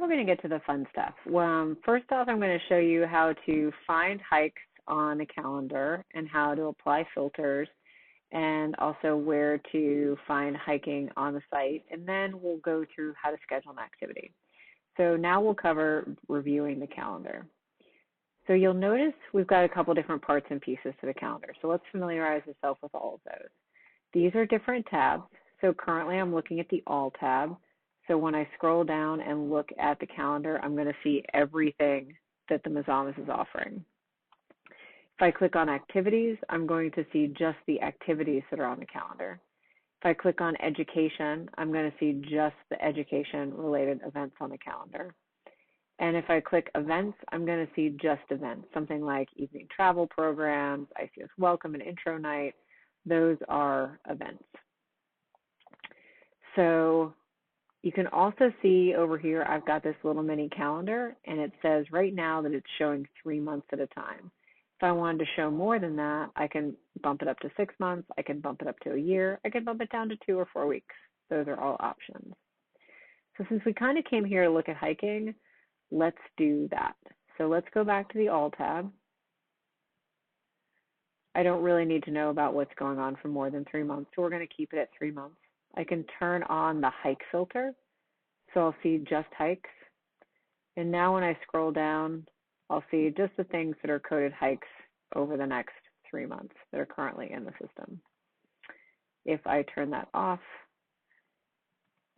we're going to get to the fun stuff. First off, I'm going to show you how to find hikes on the calendar and how to apply filters, and also where to find hiking on the site. And then we'll go through how to schedule an activity. So now we'll cover reviewing the calendar. So you'll notice we've got a couple different parts and pieces to the calendar. So let's familiarize yourself with all of those. These are different tabs. So currently I'm looking at the All tab. So when I scroll down and look at the calendar, I'm going to see everything that the Mazamas is offering. If I click on Activities, I'm going to see just the activities that are on the calendar. If I click on Education, I'm going to see just the education-related events on the calendar. And if I click Events, I'm going to see just events, something like evening travel programs, ICS Welcome and Intro Night. Those are events. So you can also see over here, I've got this little mini calendar, and it says right now that it's showing 3 months at a time. If I wanted to show more than that, I can bump it up to 6 months, I can bump it up to a year, I can bump it down to 2 or 4 weeks. Those are all options. So since we kind of came here to look at hiking, let's do that. So let's go back to the All tab. I don't really need to know about what's going on for more than 3 months, so we're going to keep it at 3 months. I can turn on the hike filter, so I'll see just hikes. And now when I scroll down, I'll see just the things that are coded hikes over the next 3 months that are currently in the system. If I turn that off,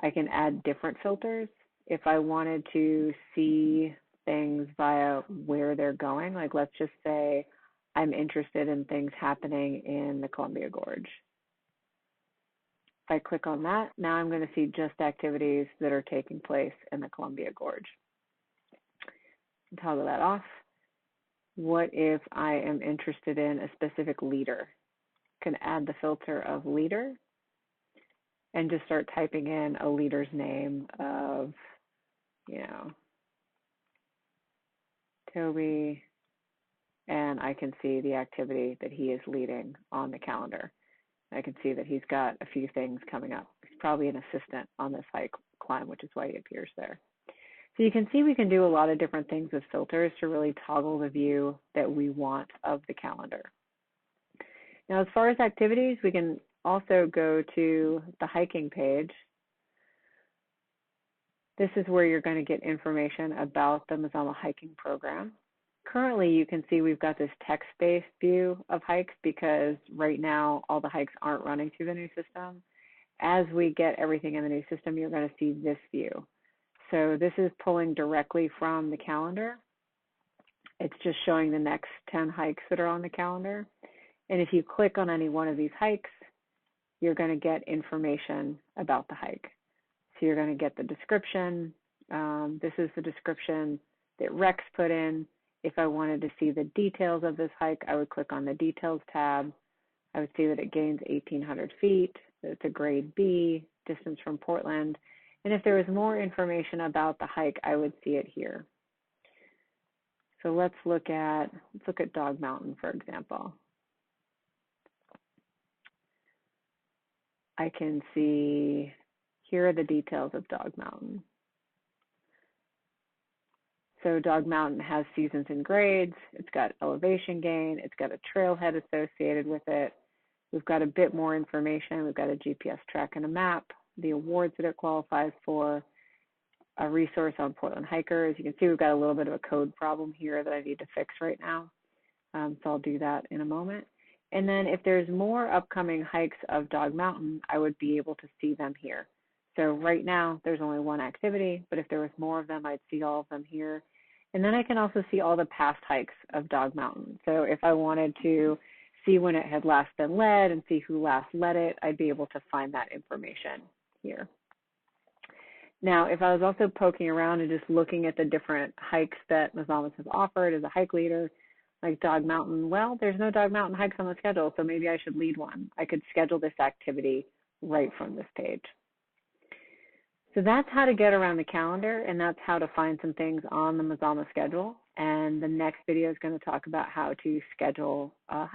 I can add different filters. If I wanted to see things via where they're going, like let's just say I'm interested in things happening in the Columbia Gorge. If I click on that, now I'm going to see just activities that are taking place in the Columbia Gorge. Toggle that off. What if I am interested in a specific leader? I can add the filter of leader and just start typing in a leader's name of, Toby, and I can see the activity that he is leading on the calendar. I can see that he's got a few things coming up. He's probably an assistant on this hike climb, which is why he appears there. So you can see we can do a lot of different things with filters to really toggle the view that we want of the calendar. Now, as far as activities, we can also go to the hiking page. This is where you're going to get information about the Mazama hiking program. Currently, you can see we've got this text-based view of hikes because right now all the hikes aren't running through the new system. As we get everything in the new system, you're going to see this view. So this is pulling directly from the calendar. It's just showing the next 10 hikes that are on the calendar. And if you click on any one of these hikes, you're going to get information about the hike. So you're going to get the description. This is the description that Rex put in. If I wanted to see the details of this hike, I would click on the Details tab. I would see that it gains 1,800 feet, that it's a grade B, distance from Portland. And if there was more information about the hike, I would see it here. So let's look at Dog Mountain, for example. I can see, here are the details of Dog Mountain. So Dog Mountain has seasons and grades, it's got elevation gain, it's got a trailhead associated with it. We've got a bit more information. We've got a GPS track and a map, the awards that it qualifies for, a resource on Portland hikers. You can see we've got a little bit of a code problem here that I need to fix right now. So I'll do that in a moment. And then if there's more upcoming hikes of Dog Mountain, I would be able to see them here. So right now there's only one activity, but if there was more of them, I'd see all of them here. And then I can also see all the past hikes of Dog Mountain. So if I wanted to see when it had last been led and see who last led it, I'd be able to find that information here. Now, if I was also poking around and just looking at the different hikes that Mazamas have offered as a hike leader, like Dog Mountain, well, there's no Dog Mountain hikes on the schedule, so maybe I should lead one. I could schedule this activity right from this page. So that's how to get around the calendar, and that's how to find some things on the Mazama schedule. And the next video is going to talk about how to schedule a hike.